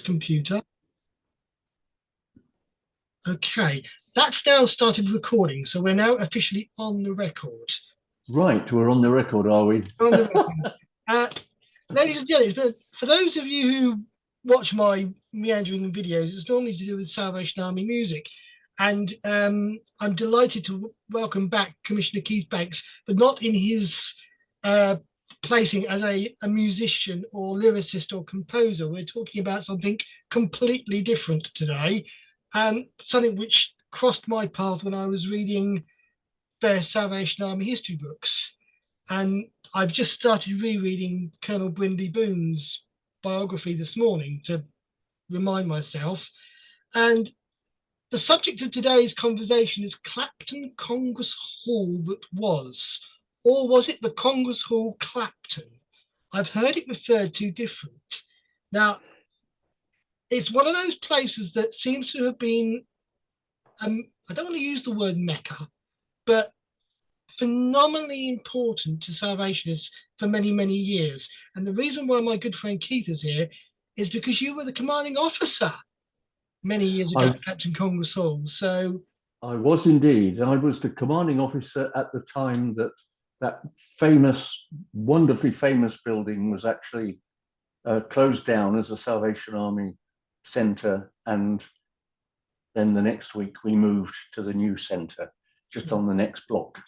computer. Okay, that's now started recording, so we're now officially on the record. Right, we're on the record, are we? On the record. Ladies and gentlemen, but for those of you who watch my meandering videos, it's normally to do with Salvation Army music. And I'm delighted to welcome back Commissioner Keith Banks, but not in his placing as a musician or lyricist or composer. We're talking about something completely different today, something which crossed my path when I was reading various Salvation Army history books. And I've just started rereading Colonel Brindley Boone's biography this morning to remind myself. And the subject of today's conversation is Clapton Congress Hall that was, or was it the Congress Hall Clapton? I've heard it referred to different. Now, it's one of those places that seems to have been, I don't want to use the word Mecca, but phenomenally important to Salvationists for many, many years. And the reason why my good friend Keith is here is because you were the commanding officer many years ago at Clapton Congress Hall. So I was indeed. I was the commanding officer at the time that that famous, wonderfully famous building was actually closed down as a Salvation Army centre. And then the next week we moved to the new centre, just on the next block.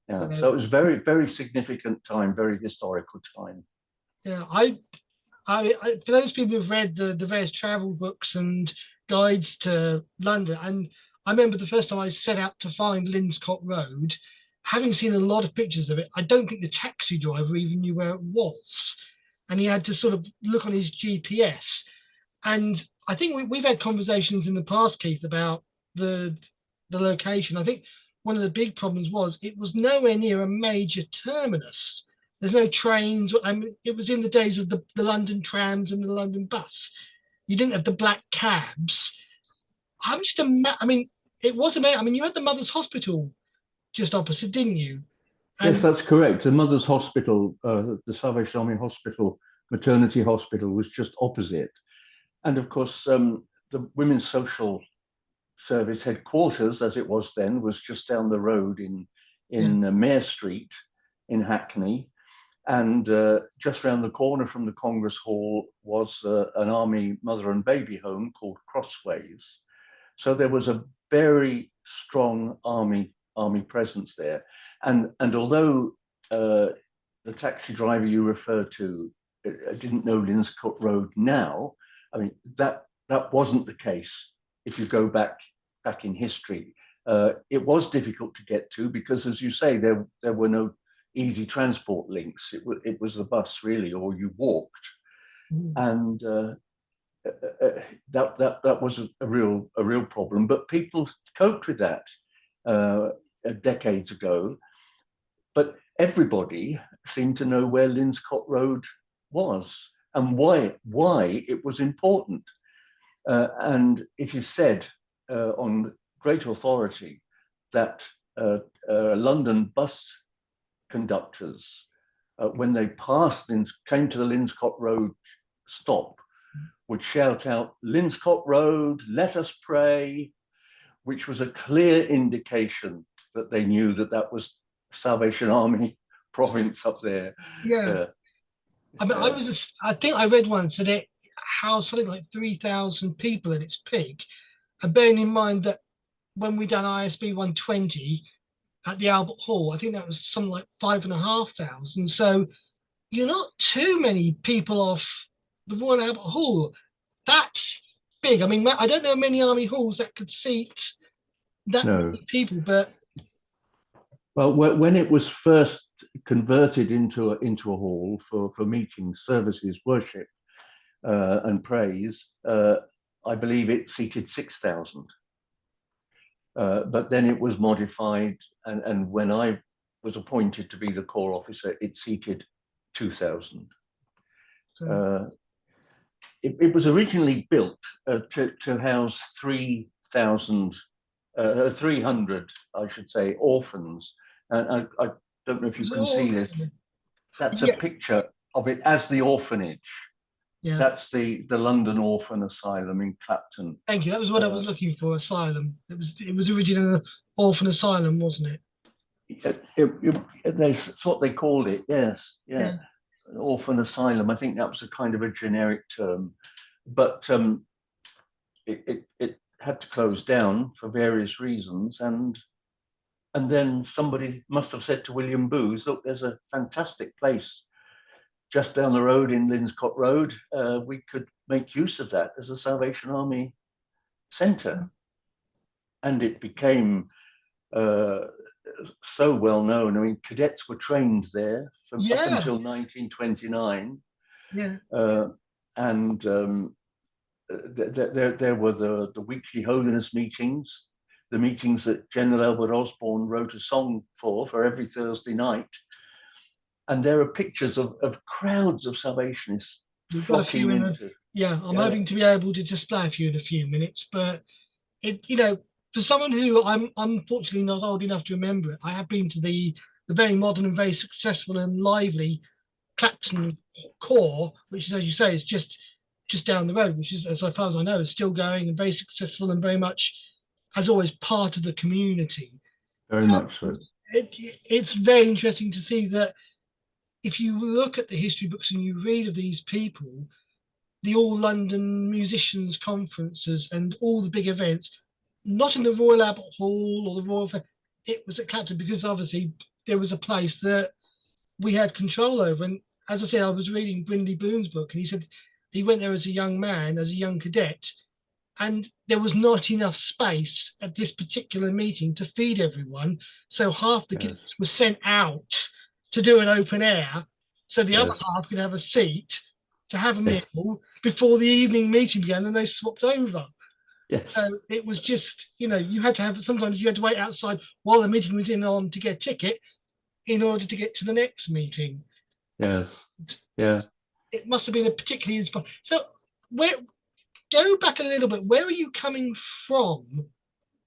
Yeah, so it was very, very significant time, very historical time. Yeah, I for those people who've read the various travel books and guides to London, and I remember the first time I set out to find Linscott Road, having seen a lot of pictures of it, I don't think the taxi driver even knew where it was. And he had to sort of look on his GPS. And I think we've had conversations in the past, Keith, about the location. I think one of the big problems was it was nowhere near a major terminus. There's no trains. I mean, it was in the days of the London trams and the London bus. You didn't have the black cabs. I'm just I mean, it was amazing. I mean, you had the Mother's Hospital just opposite, didn't you? And yes, that's correct. The Mother's Hospital, the Salvation Army Hospital, maternity hospital, was just opposite. And of course, the Women's Social Service headquarters, as it was then, was just down the road in Mare Street in Hackney. And just round the corner from the Congress Hall was an Army mother and baby home called Crossways. So there was a very strong Army presence there. And although the taxi driver you referred to didn't know Linscott Road now, I mean, that wasn't the case if you go back in history. It was difficult to get to because, as you say, there were no easy transport links. It was the bus really, or you walked, and that was a real problem. But people coped with that decades ago. But everybody seemed to know where Linscott Road was and why it was important. And it is said on great authority that London bus conductors, when they came to the Linscott Road stop, would shout out, "Linscott Road, let us pray," which was a clear indication that they knew that was Salvation Army province up there. Yeah. I mean, I think I read once that it housed something like 3,000 people at its peak. And bearing in mind that when we done ISB 120 at the Albert Hall, I think that was something like 5,500. So you're not too many people off the Royal Albert Hall. That's big. I mean, I don't know many army halls that could seat that many people, but well, when it was first converted into a hall for meetings, services, worship, and praise, I believe it seated 6,000. But then it was modified, and when I was appointed to be the corps officer, it seated 2,000. It was originally built to house 300, I should say, orphans. And I don't know if you can see this. That's a picture of it as the orphanage. Yeah. That's the London Orphan Asylum in Clapton. Thank you. That was what I was looking for. Asylum. It was originally an orphan asylum, wasn't it? That's what they called it. Yes, yeah, Yeah. orphan asylum. I think that was a kind of a generic term, but it had to close down for various reasons, and then somebody must have said to William Booth, "Look, there's a fantastic place just down the road in Linscott Road. We could make use of that as a Salvation Army centre," and it became uh, so well known. I mean, cadets were trained there from up Yeah. until 1929, Yeah. and there were the weekly holiness meetings, the meetings that General Elbert Osborne wrote a song for every Thursday night. And there are pictures of crowds of Salvationists We've got a flocking few in the. into. Yeah, I'm Yeah, hoping to be able to display a few in a few minutes, but for someone who I'm unfortunately not old enough to remember it, I have been to the very modern and very successful and lively Clapton core, which is, as you say, is just down the road, which is, as far as I know, is still going and very successful and very much, as always, part of the community. very much so. It's very interesting to see that if you look at the history books and you read of these people, the All London Musicians Conferences and all the big events, not in the Royal Albert Hall or the Royal Fair, it was at Clapton because obviously there was a place that we had control over. And as I said, I was reading Brindley Boone's book, and he said he went there as a young man, as a young cadet, and there was not enough space at this particular meeting to feed everyone. So half the Yes, cadets were sent out to do an open air, so the other yes, half could have a seat to have a yes, meal before the evening meeting began, and they swapped over. yes, So it was just, you had to have, sometimes you had to wait outside while the meeting was on to get a ticket in order to get to the next meeting. yes, yeah. It must have been a particularly inspiring. So, where go back a little bit. Where are you coming from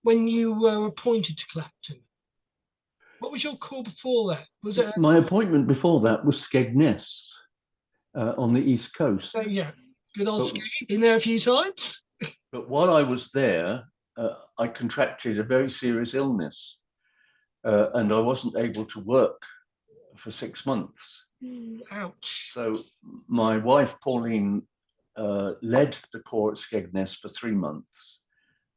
when you were appointed to Clapton? What was your call before that? Was it? My appointment before that was Skegness on the East Coast. Yeah, good old But, Skeggy. Been there a few times. but while I was there, I contracted a very serious illness, and I wasn't able to work for 6 months. Ooh, ouch. So my wife, Pauline, led the corps at Skegness for 3 months.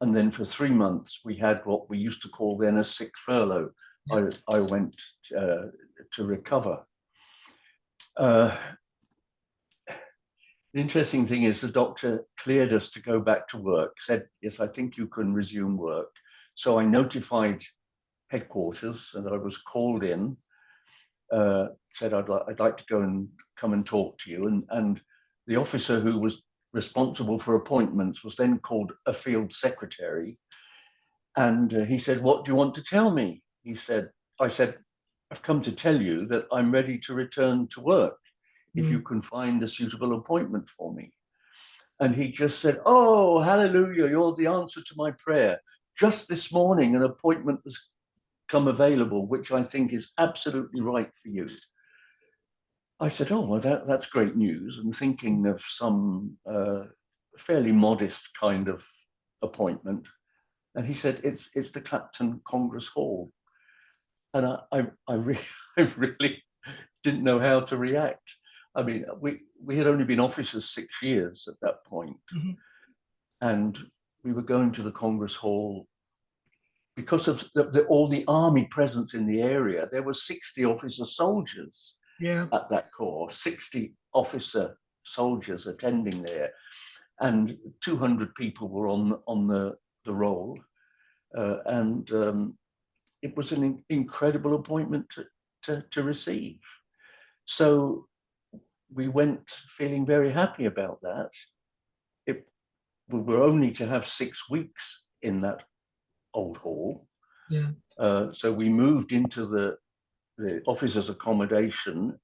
And then for 3 months, we had what we used to call then a sick furlough. Yeah. I went to recover. The interesting thing is the doctor cleared us to go back to work, said, yes, I think you can resume work. So I notified headquarters and I was called in, said, I'd like to go and come and talk to you. And the officer who was responsible for appointments was then called a field secretary. And he said, what do you want to tell me? I said, I've come to tell you that I'm ready to return to work if you can find a suitable appointment for me. And he just said, oh, hallelujah, you're the answer to my prayer. Just this morning, an appointment has come available, which I think is absolutely right for you. I said, oh, well, that's great news. And thinking of some fairly modest kind of appointment. And he said, it's the Clapton Congress Hall. And I really didn't know how to react. I mean, we had only been officers 6 years at that point. Mhm. And we were going to the Congress Hall because of all the army presence in the area. There were 60 officer soldiers Yeah. at that corps, 60 officer soldiers attending there, and 200 people were on the roll. And it was an incredible appointment to receive. So we went feeling very happy about that. We were only to have 6 weeks in that old hall. Yeah. So we moved into the officers' accommodation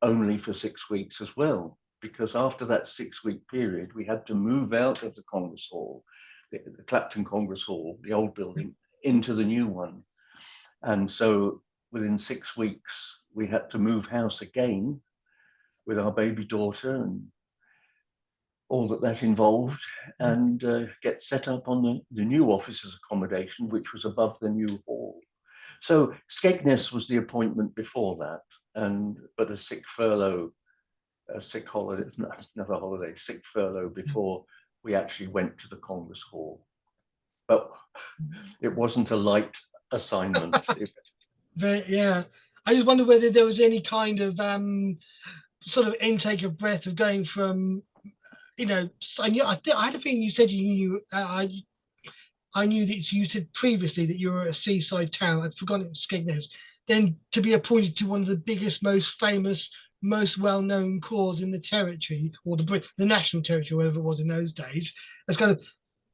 only for 6 weeks as well, because after that 6 week period, we had to move out of the Congress Hall, the Clapton Congress Hall, the old building, into the new one. And so within 6 weeks, we had to move house again with our baby daughter and all that involved, and get set up on the new officers' accommodation, which was above the new hall. So Skegness was the appointment before that, but a sick furlough, a sick holiday, not a holiday, sick furlough before we actually went to the Congress Hall. But it wasn't a light assignment. Yeah, I just wonder whether there was any kind of sort of intake of breath of going from, I had a feeling you said you knew. I knew that you said previously that you were a seaside town. I'd forgotten it was Skegness. Then to be appointed to one of the biggest, most famous, most well-known corps in the territory, or the national territory, whatever it was in those days, as kind of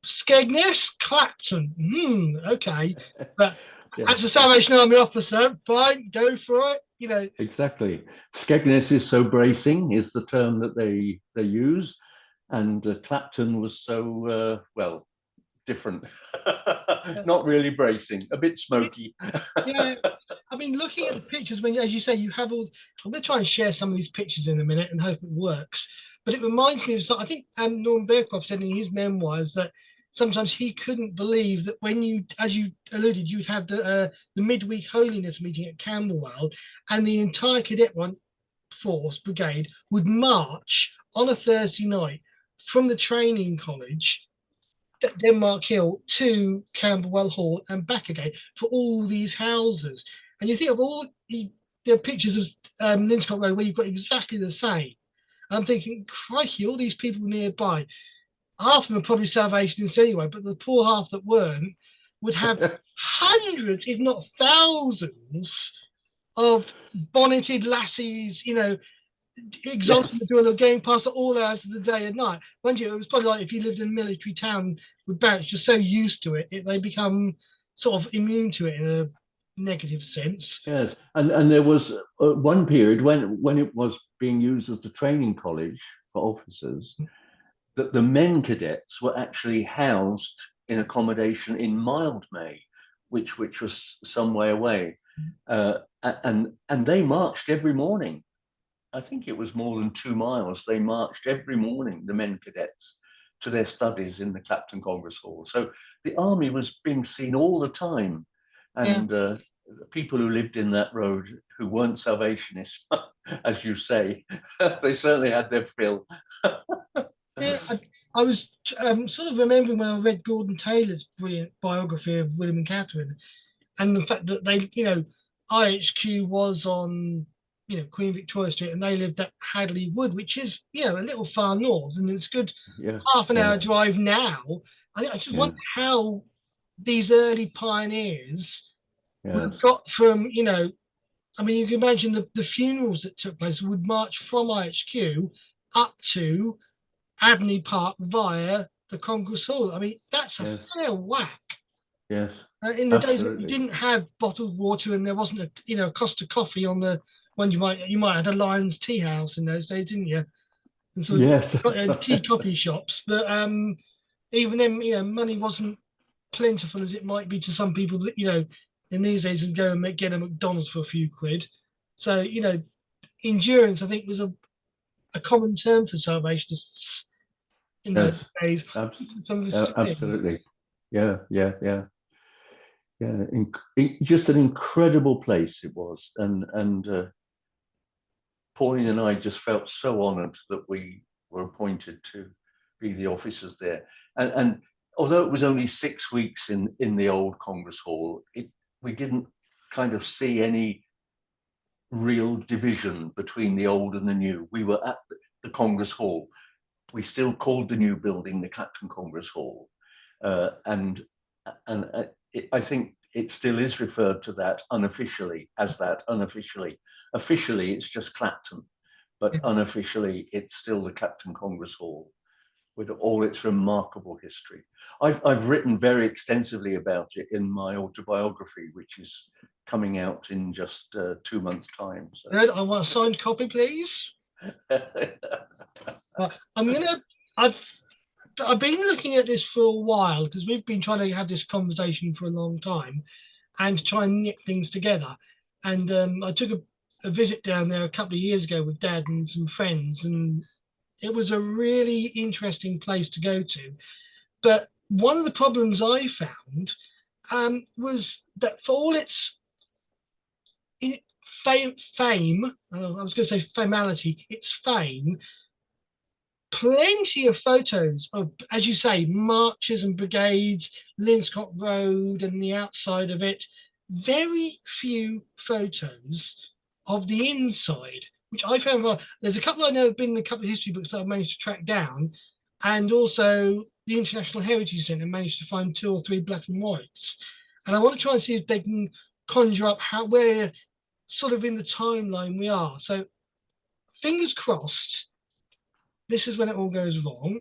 Skegness, Clapton. Okay, but Yeah. as a Salvation Army officer, fine, go for it. Exactly. Skegness is so bracing is the term that they use, and Clapton was so well different. Not really bracing, a bit smoky. Yeah, I mean, looking at the pictures, when, as you say, you have all. I'm going to try and share some of these pictures in a minute and hope it works. But it reminds me of something. I think Norman Bearcroft said in his memoirs that sometimes he couldn't believe that when you, as you alluded, you'd have the midweek holiness meeting at Camberwell, and the entire cadet one force brigade would march on a Thursday night from the training college Denmark Hill to Camberwell Hall and back again for all these houses. And you think of all the pictures of Linscott Road where you've got exactly the same. I'm thinking, crikey, all these people nearby, half of them are probably Salvationists anyway, but the poor half that weren't would have hundreds, if not thousands, of bonneted lassies, exulting Yes. to do a going past at all hours of the day and night. Mind you, it was probably like if you lived in a military town with barracks, you're so used to it, they become sort of immune to it in a negative sense. Yes, and there was one period when it was being used as the training college for officers, that the men cadets were actually housed in accommodation in Mildmay, which was some way away, and they marched every morning. I think it was more than 2 miles. They marched every morning, the men cadets, to their studies in the Clapton Congress Hall. So the army was being seen all the time, Yeah, and the people who lived in that road who weren't Salvationists, as you say, they certainly had their fill. yeah. I was sort of remembering when I read Gordon Taylor's brilliant biography of William and Catherine, and the fact that they, IHQ was on, Queen Victoria Street, and they lived at Hadley Wood, which is, a little far north, and it's good Yeah, half an hour yeah, drive now. I just yeah, wonder how these early pioneers would have yes, got from, I mean, you can imagine the funerals that took place would march from IHQ up to Abney Park via the Congress Hall. I mean, that's a yes, fair whack. yes, In the days when you absolutely. didn't have bottled water and there wasn't a Costa coffee on the one, you might have had a Lion's Tea House in those days, didn't you? And sort of Yes, tea coffee shops. But even then, money wasn't plentiful as it might be to some people that in these days and go and get a McDonald's for a few quid. So endurance, I think, was a common term for Salvationists in those yes, days. abs Some of the absolutely. Yeah, yeah, yeah. Yeah, just an incredible place it was, and Pauline and I just felt so honoured that we were appointed to be the officers there. And although it was only 6 weeks in the old Congress Hall, we didn't kind of see any real division between the old and the new. We were at the Congress Hall. We still called the new building the Clapton Congress Hall, and I think it still is referred to that unofficially as that unofficially. Officially, it's just Clapton, but unofficially, it's still the Clapton Congress Hall with all its remarkable history. I've written very extensively about it in my autobiography, which is coming out in just 2 months' time. So. Good. I want a signed copy, please. I'm gonna. I've I've been looking at this for a while because we've been trying to have this conversation for a long time and try and knit things together. And I took a visit down there a couple of years ago with Dad and some friends, and It was a really interesting place to go to. But one of the problems I found was that for all its fame, I was going to say famality, its fame, plenty of photos of, as you say, marches and brigades, Linscott Road and the outside of it. Very few photos of the inside, which I found. Well, there's a couple I know have been in a couple of history books that I've managed to track down, and also the International Heritage Centre managed to find 2 or 3 black and whites. And I want to try and see if they can conjure up how where sort of in the timeline we are. So fingers crossed this is when it all goes wrong.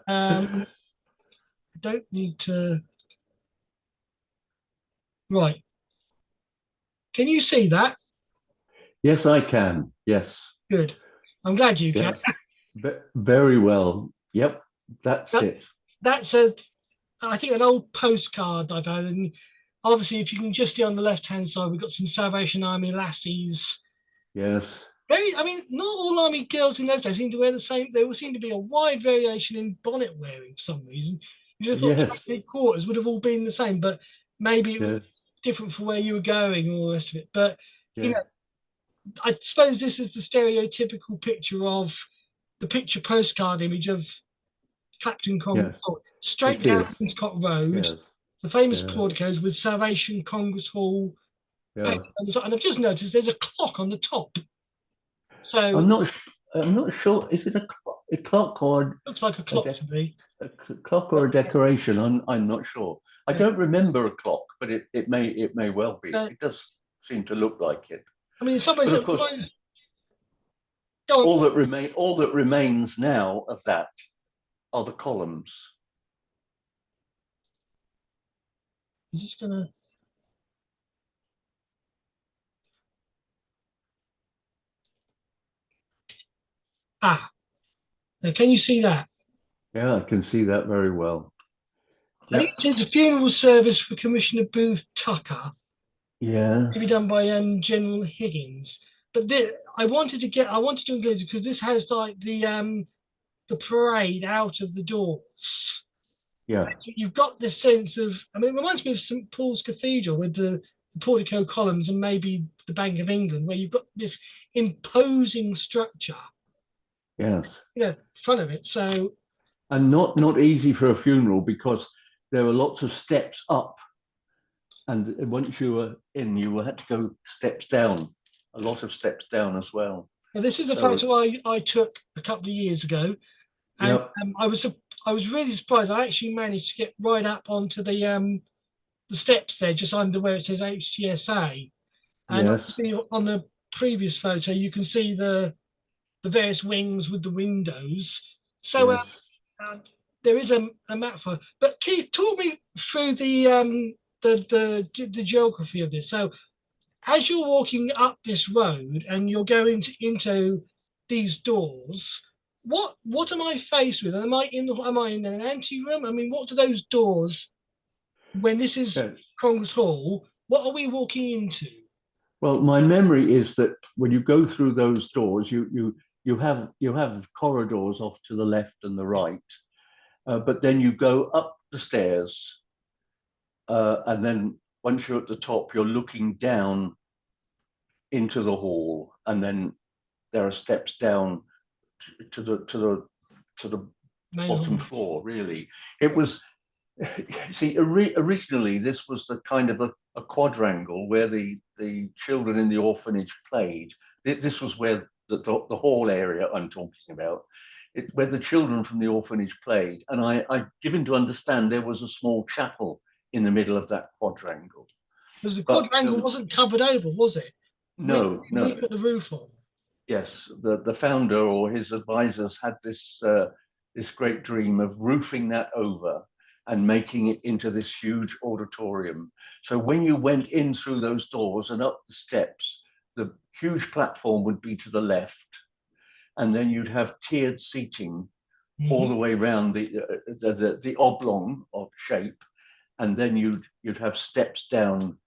I don't need to. Right. Can you see that? Yes, I can. Yes. Good. I'm glad you can. Yeah. Very well. Yep. That's That, it. that's a, I think, an old postcard I've had. And obviously, if you can just see on the left hand side, we've got some Salvation Army lassies. Yes. Very, I mean, not all army girls in those days seem to wear the same. There would seem to be a wide variation in bonnet wearing for some reason. You just thought the Yes. quarters would have all been the same, but maybe it was Yes. different for where you were going and all the rest of it. But you Yes. know, I suppose this is the stereotypical picture of the picture postcard image of Clapton Congress Yes. Hall, straight It down is. Winscott Road, Yes. the famous Yeah. porticos with Salvation Congress Hall Yeah. painted on the top. And I've just noticed there's a clock on the top. I'm So not. I'm not sure. Is it a clock or looks like a a, clock to me. clock or But a decoration? I'm not sure. I yeah, don't remember a clock, but it may well be. uh, It does seem to look like it. I mean, in some ways But it of course, reminds. Go on. all that remains now of that are the columns. I'm just gonna. Ah, now can you see that? Yeah, I can see that very well. I think Yep. it says a funeral service for Commissioner Booth Tucker Yeah. to be done by General Higgins. But I wanted to include it because this has like the parade out of the doors. Yeah. You've got this sense of, I mean, it reminds me of St Paul's Cathedral with the portico columns and maybe the Bank of England, where you've got this imposing structure, Yes. front of it. So And not easy for a funeral because there were lots of steps up, and once you were in, you had to go steps down, a lot of steps down as well. now this is a So, photo I took a couple of years ago, and yep. I was really surprised. I actually managed to get right up onto the steps there, just under where it says HTSA. And Yes. obviously on the previous photo, you can see the various wings with the windows. So Yes. uh, there is a map for. But Keith, talk me through the geography of this. So as you're walking up this road and you're going into these doors, what am I faced with? Am I in an ante room? I mean, what do those doors when this is Yes. Congress Hall? What are we walking into? Well, my memory is that when you go through those doors, you have corridors off to the left and the right, but then you go up the stairs, and then once you're at the top, you're looking down into the hall, and then there are steps down to the Main bottom hall. floor. Really, it was. See, originally this was the kind of a quadrangle where the children in the orphanage played. This was where the hall area I'm talking about, where the children from the orphanage played. And I given to understand there was a small chapel in the middle of that quadrangle. Because the But quadrangle wasn't covered over, was it? no, We no. put the roof on. Yes, the founder or his advisors had this great dream of roofing that over and making it into this huge auditorium. So when you went in through those doors and up the steps, the huge platform would be to the left, and then you'd have tiered seating all Mhm. the way around the oblong of shape, and then you'd have steps down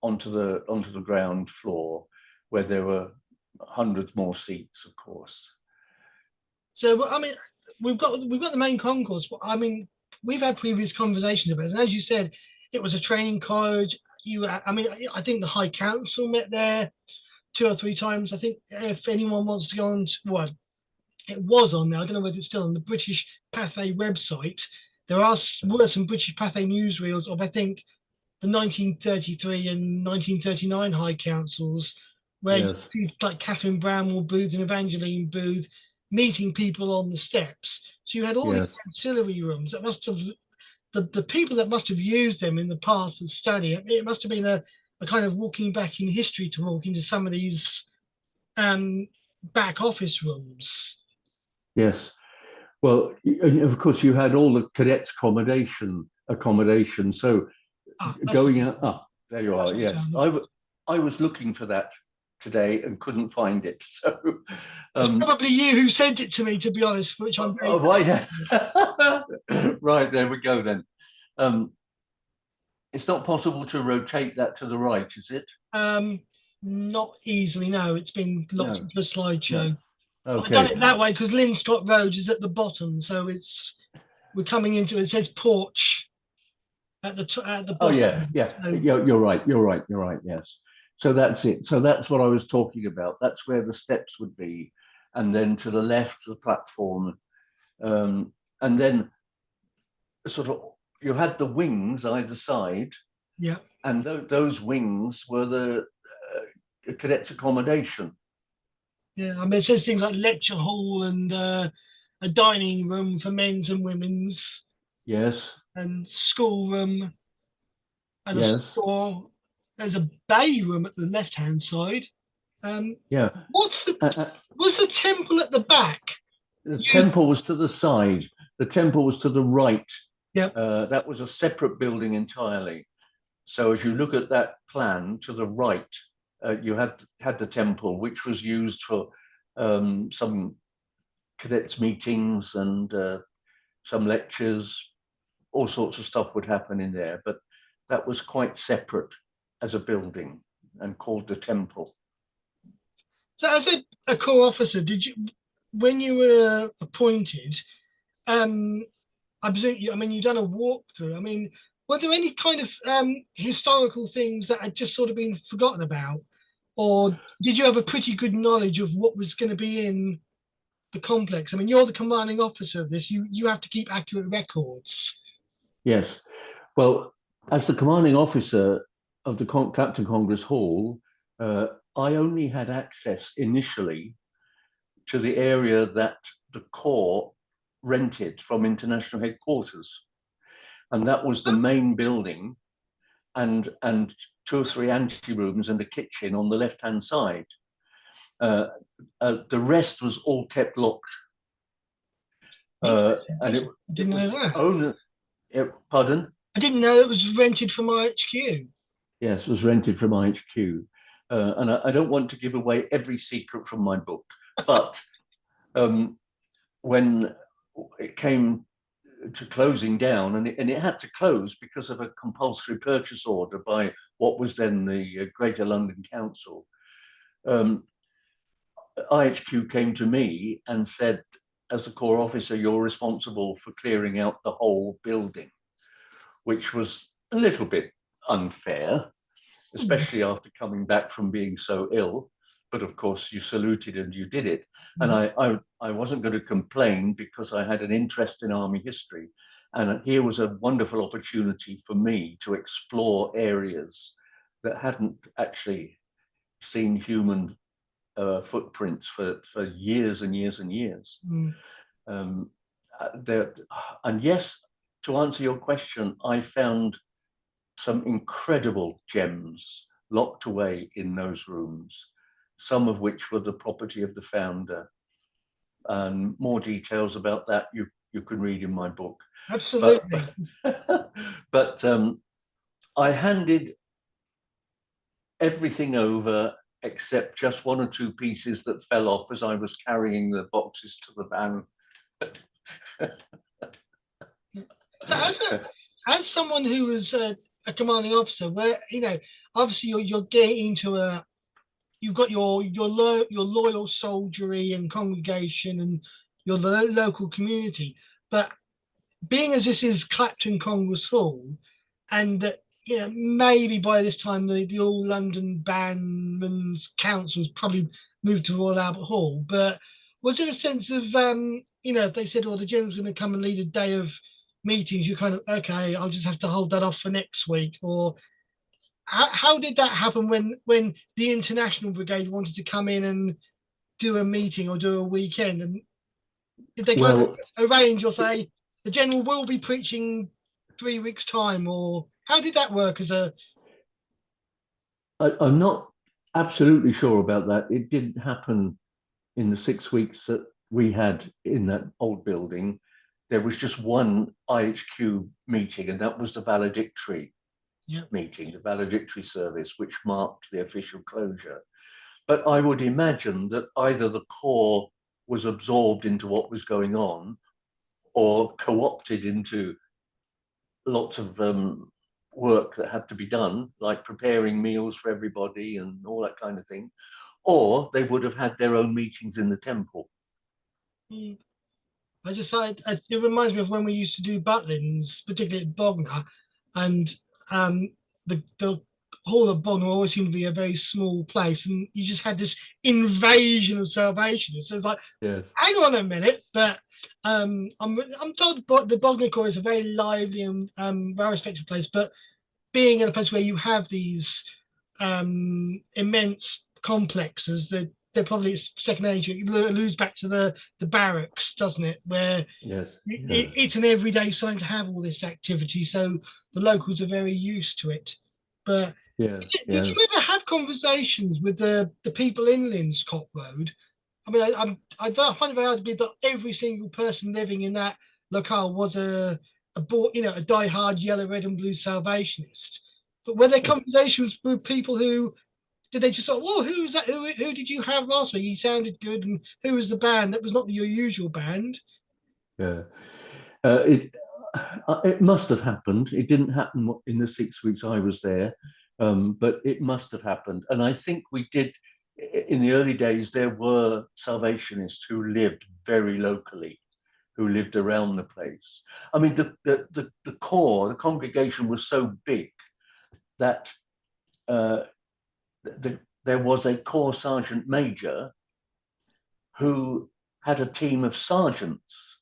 onto the ground floor where there were hundreds more seats, of course. So well, I mean, we've got the main concourse, but I mean, we've had previous conversations about it. And as you said, it was a training college. I mean, I think the High Council met there 2 or 3 times. I think if anyone wants to go on, well, it was on there. I don't know whether it's still on the British Pathé website. Were some British Pathé newsreels of, I think, the 1933 and 1939 High Councils, where you Yes, see like Catherine Bramwell Booth and Evangeline Booth meeting people on the steps. So you had all these yes, ancillary rooms that must have the people that must have used them in the past for study. It must have been a kind of walking back in history to walk into some of these um, back office rooms. yes. Well, and of course, you had all the cadets' accommodation. So That's going out, there you that's are. what it's Yes, found. I was looking for that today and couldn't find it. So, It's um, probably you who sent it to me, to be honest, which I'm very right, yeah. Right, there we go then. Um, it's not possible to rotate that to the right, is it? um not easily, no. It's been locked No, into a no. slideshow. But I've done Okay. it that way because Lynn Scott Road is at the bottom, so we're coming into it. It says porch at the Oh yeah, bottom. yeah. So You're right. You're right. You're right. Yes. So that's it. So that's what I was talking about. That's where the steps would be, and then to the left, the platform, and then sort of you had the wings either side, yeah, and those wings were the cadets' accommodation. yeah. I mean, it says things like lecture hall and a dining room for men's and women's, Yes. and schoolroom and a Yes. store. There's a bay room at the left hand side. Um, Yeah. what's the Uh, uh, was the temple at the back? the You, temple was to the side. The temple was to the right. yep. That was a separate building entirely. So as you look at that plan to the right, you had the temple, which was used for some cadets meetings and some lectures. All sorts of stuff would happen in there, but that was quite separate as a building and called the temple. So, as a corps officer, did you, when you were appointed, um, I presume you, I mean, you've done a walkthrough. I mean, were there any kind of historical things that had just sort of been forgotten about, or did you have a pretty good knowledge of what was going to be in the complex? I mean, you're the commanding officer of this. You have to keep accurate records. Yes. Well, as the commanding officer of the Clapton Congress Hall, I only had access initially to the area that the Corps rented from international headquarters. And that was the main building and 2 or 3 anterooms and a kitchen on the left-hand side. The rest was all kept locked. And I it didn't know was that. only, pardon? I didn't know it was rented from IHQ. Yes, it was rented from IHQ. And I don't want to give away every secret from my book, but um, when it came to closing down, and it had to close because of a compulsory purchase order by what was then the Greater London Council, IHQ came to me and said, as a corps officer, you're responsible for clearing out the whole building, which was a little bit unfair, especially after coming back from being so ill. But of course, you saluted and you did it. And I wasn't going to complain because I had an interest in army history. And here was a wonderful opportunity for me to explore areas that hadn't actually seen human footprints for years and years and years. Mm. There, and yes, to answer your question, I found some incredible gems locked away in those rooms, some of which were the property of the founder. And more details about that you can read in my book. But Absolutely. but I handed everything over except just 1 or 2 pieces that fell off as I was carrying the boxes to the van. So as someone who was a commanding officer, where obviously you're getting into you've got your loyal soldiery and congregation, and your local community. But being as this is Clapton Congress Hall, and that, maybe by this time the All London Bandmen's Council's probably moved to Royal Albert Hall. But was there a sense of, if they said, "Oh, the general's going to come and lead a day of meetings," you kind of, okay, I'll just have to hold that off for next week? Or how did that happen when the International Brigade wanted to come in and do a meeting or do a weekend? And did they kind of Well, arrange or say the general will be preaching 3 weeks time, or how did that work as a? I'm not absolutely sure about that. It didn't happen in the 6 weeks that we had in that old building. There was just one IHQ meeting, and that was the valedictory meeting, the valedictory service, which marked the official closure. But I would imagine that either the Corps was absorbed into what was going on or co-opted into lots of work that had to be done, like preparing meals for everybody and all that kind of thing, or they would have had their own meetings in the temple. I just it reminds me of when we used to do Butlins, particularly at Bognor, and the hall of Bognor always seemed to be a very small place, and you just had this invasion of Salvationists. So it's like, yes, hang on a minute, but I'm told the Bognor Corps is a very lively and well respected place, but being in a place where you have these immense complexes, that they're probably second nature. It alludes back to the barracks, doesn't it? Where yes, it's an everyday sign to have all this activity, so the locals are very used to it. But yes, did yes. you ever have conversations with the people in Linscott Road? I mean, I find it very hard to believe that every single person living in that locale was a diehard yellow, red, and blue Salvationist. But were there conversations with people who did they just sort of, "Oh, who was that? Who did you have last week? He sounded good." And who was the band that was not your usual band? Yeah. It must have happened. It didn't happen in the 6 weeks I was there, but it must have happened. And I think we did. In the early days, there were Salvationists who lived very locally, who lived around the place. I mean, the core, the congregation was so big that there was a corps sergeant major who had a team of sergeants,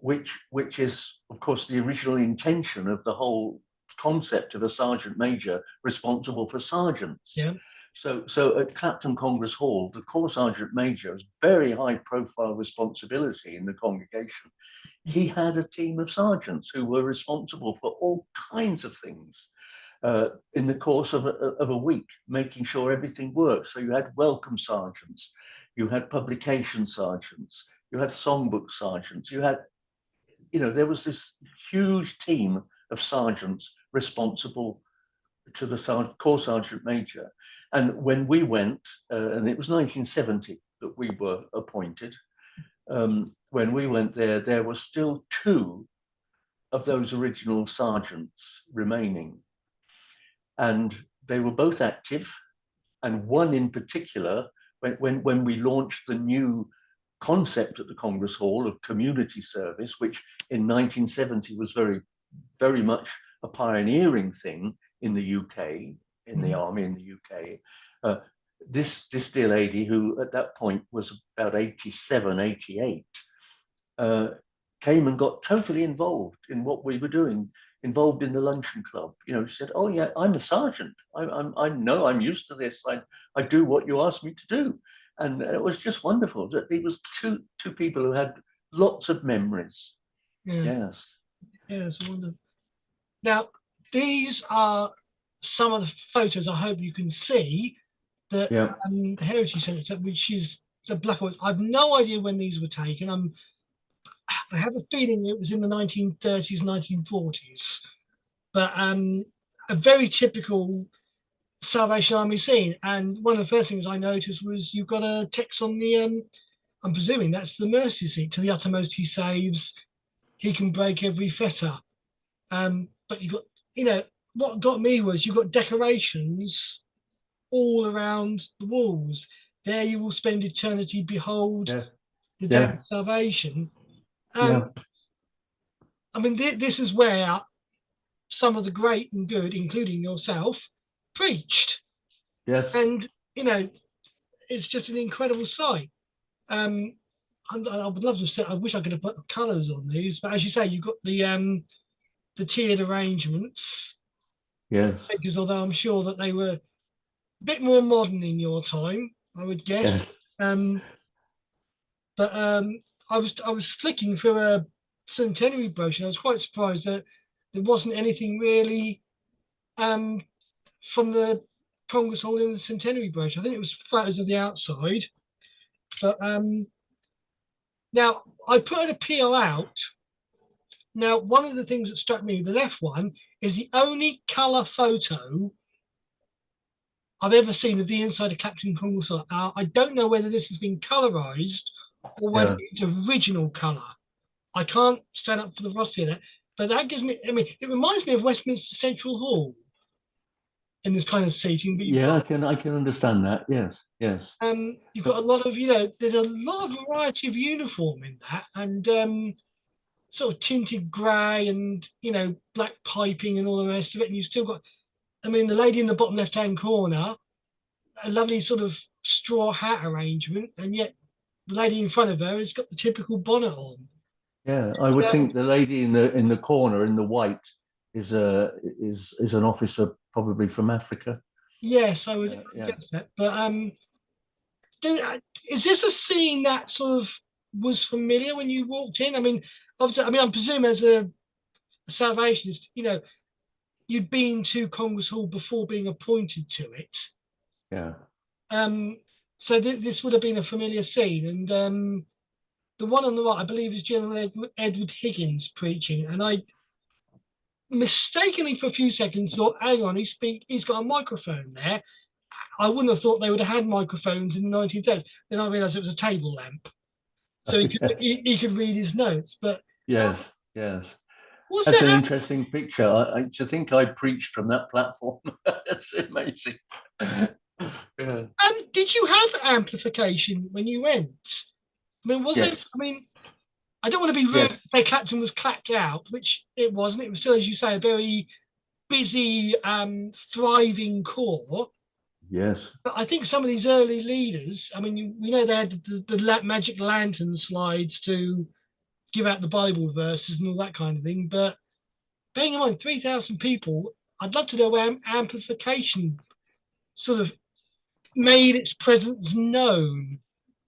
which is, of course, the original intention of the whole concept of a sergeant major responsible for sergeants. Yeah. So at Clapton Congress Hall, the corps sergeant major has very high profile responsibility in the congregation. He had a team of sergeants who were responsible for all kinds of things in the course of a week, making sure everything worked. So you had welcome sergeants, you had publication sergeants, you had songbook sergeants, there was this huge team of sergeants responsible to the corps sergeant major. And when we went, and it was 1970 that we were appointed, when we went there, there were still two of those original sergeants remaining. And they were both active. And one in particular, when we launched the new concept at the Congress Hall of community service, which in 1970 was very, very much a pioneering thing in the UK, in the army in the UK. This dear lady, who at that point was about 87, 88, came and got totally involved in what we were doing, involved in the luncheon club. She said, "Oh yeah, I'm a sergeant. I know I'm used to this. I do what you asked me to do." And it was just wonderful that there was two people who had lots of memories. Yeah. Yes. Yeah, it's wonderful. Now, these are some of the photos I hope you can see that Yeah. the Heritage Centre, which is the black and white. I've no idea when these were taken. I have a feeling it was in the 1930s, 1940s, but a very typical Salvation Army scene. And one of the first things I noticed was you've got a text on the, I'm presuming that's the mercy seat, "To the uttermost he saves, he can break every fetter." But what got me was you've got decorations all around the walls. "There you will spend eternity. Behold, Yeah. the Day of Salvation. Yeah. I mean, this is where some of the great and good, including yourself, preached. Yes. And, you know, it's just an incredible sight. I would love to say, I wish I could have put colours on these, but as you say, you've got the tiered arrangements, Yes. because although I'm sure that they were a bit more modern in your time, I would guess. Yes. Um, but I was flicking through a centenary brochure. I was quite surprised that there wasn't anything really um, from the Congress Hall in the centenary brochure. I think it was photos of the outside. But now I put an appeal out. Now, one of the things that struck me, the left one, is the only colour photo I've ever seen of the inside of Clapton Congress Hall. I don't know whether this has been colorized or whether Yeah. it's original color. I can't stand up for the veracity of that, but that gives me. I mean, it reminds me of Westminster Central Hall in this kind of seating. But Yeah. I can understand that. Yes. Yes. you've got a lot of, there's a lot of variety of uniform in that, and sort of tinted grey and black piping and all the rest of it. And you've still got, I mean, the lady in the bottom left-hand corner, a lovely sort of straw hat arrangement, and yet the lady in front of her has got the typical bonnet on. Yeah. I would Um, think the lady in the corner in the white is an officer probably from Africa. yes, I would Yeah. guess that. But is this a scene that sort of was familiar when you walked in? I mean, obviously, I mean, I'm presuming as a Salvationist, you'd been to Congress Hall before being appointed to it. Yeah. Um, so this would have been a familiar scene. And the one on the right, I believe, is General Edward Higgins preaching. And I mistakenly for a few seconds thought, hang on, he's got a microphone there. I wouldn't have thought they would have had microphones in the 1930s. Then I realised it was a table lamp, so he could Yes. he could read his notes. But Yes. Yes. was That's there? an interesting picture. To think I preached from that platform. That's amazing. Yeah. Did you have amplification when you went? I mean, was there? Yes. I mean, I don't want to be rude Yes. and say Clapton was clapped out, which it wasn't. It was still, as you say, a very busy, thriving core. Yes. But I think some of these early leaders, I mean, we know they had the magic lantern slides to give out the Bible verses and all that kind of thing. But bearing in mind 3,000 people, I'd love to know where amplification sort of made its presence known.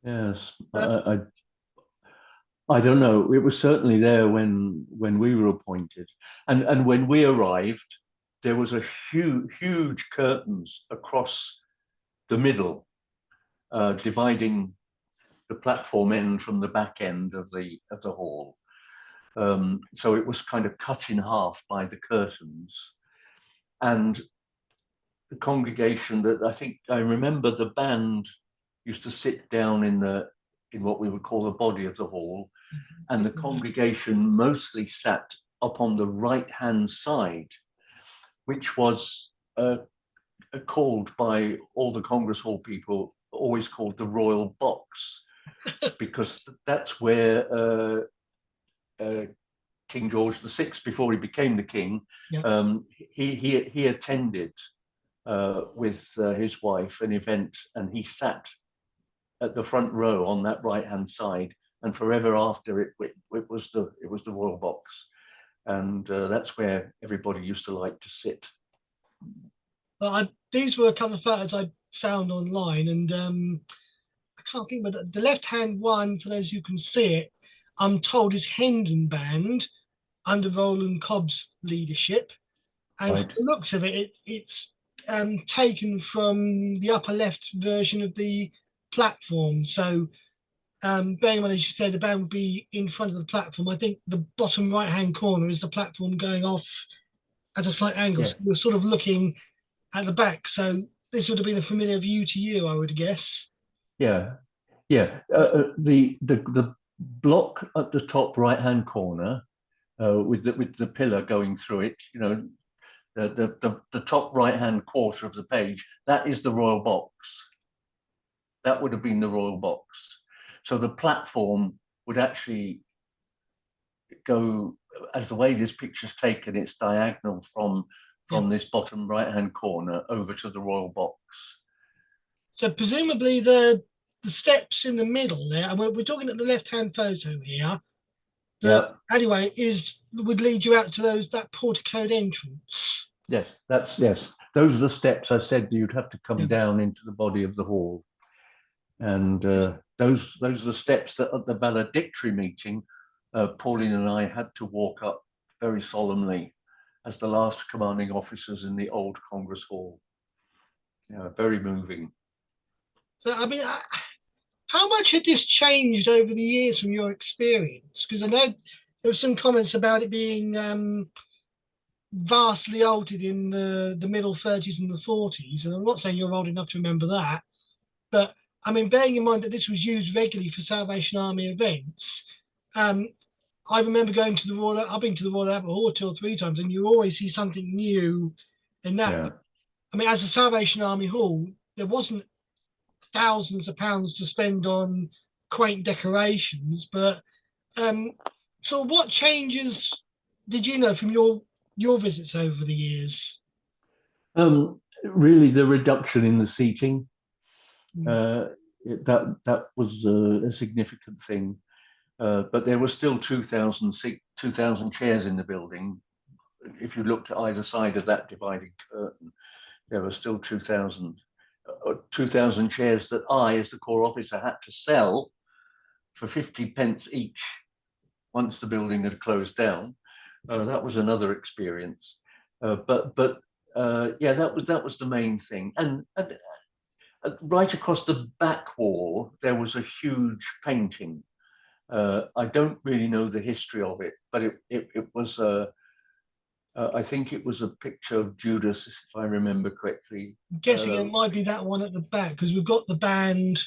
Yes. Uh, I don't know. It was certainly there when we were appointed, and when we arrived, there was a huge curtains across the middle, dividing the platform end from the back end of the hall. So it was kind of cut in half by the curtains, and the congregation that I remember the band used to sit down in what we would call the body of the hall, and the congregation mostly sat up on the right hand side, which was called by all the Congress Hall people always called the Royal Box, because that's where King George VI, before he became the king, yeah. He attended with his wife an event, and he sat at the front row on that right hand side, and forever after it was the Royal Box, and that's where everybody used to like to sit. These were a couple of photos I found online, and I can't think, but the left-hand one, for those who can see it, I'm told is Hendon Band under Roland Cobb's leadership. And from Right. the looks of it, it's taken from the upper left version of the platform. So, bearing in mind, as you say, the band would be in front of the platform. I think the bottom right-hand corner is the platform going off at a slight angle. Yeah. So you're sort of looking at the back. So this would have been a familiar view to you, I would guess. Yeah. Yeah. The block at the top right hand corner, with the pillar going through it, the top right hand quarter of the page, that is the Royal Box. That would have been the Royal Box. So the platform would actually go, as the way this picture's taken, it's diagonal from this bottom right-hand corner over to the royal box. So presumably the steps in the middle there, and we're talking at the left-hand photo here, that anyway would lead you out to that porticoed entrance. Yes, those are the steps I said you'd have to come down into the body of the hall. And those are the steps that at the valedictory meeting, Pauline and I had to walk up very solemnly as the last commanding officers in the old Congress Hall. Yeah, very moving. So, I mean, how much had this changed over the years from your experience? Because I know there were some comments about it being vastly altered in the middle 30s and the 40s. And I'm not saying you're old enough to remember that, but I mean, bearing in mind that this was used regularly for Salvation Army events, I remember going to the Royal. I've been to the Royal Albert Hall 2 or 3 times, and you always see something new in that. Yeah. But, I mean, as a Salvation Army Hall, there wasn't thousands of pounds to spend on quaint decorations, but so what changes did you know from your visits over the years? Really, the reduction in the seating. That was a significant thing, but there were still 2,000 chairs in the building. If you looked at either side of that dividing curtain, there were still 2,000 chairs that I, as the corps officer, had to sell for 50 pence each once the building had closed down. That was another experience. But yeah, that was the main thing. And right across the back wall, there was a huge painting. I don't really know the history of it, but it was I think it was a picture of Judas, if I remember correctly. I'm guessing it might be that one at the back because we've got the band.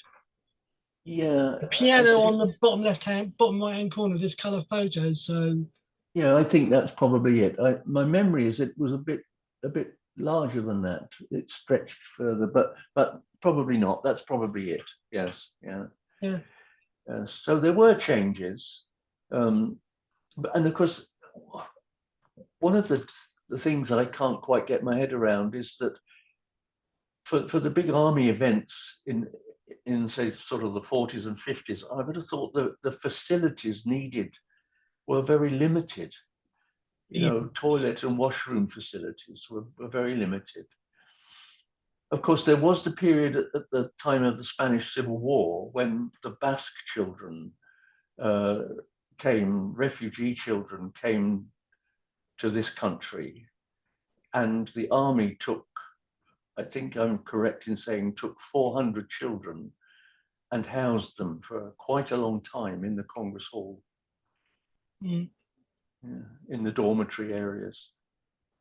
Yeah, the piano on the bottom right hand corner of this colour photo. So yeah, I think that's probably it. My memory is it was a bit larger than that. It stretched further, but probably not. That's probably it. Yes, yeah. So there were changes, and of course, one of the things that I can't quite get my head around is that for the big army events in say sort of the 40s and 50s, I would have thought the facilities needed were very limited. You know, toilet and washroom facilities were very limited. Of course, there was the period at the time of the Spanish Civil War when the Basque children refugee children came to this country, and the army took, I think I'm correct in saying, took 400 children and housed them for quite a long time in the Congress Hall, in the dormitory areas.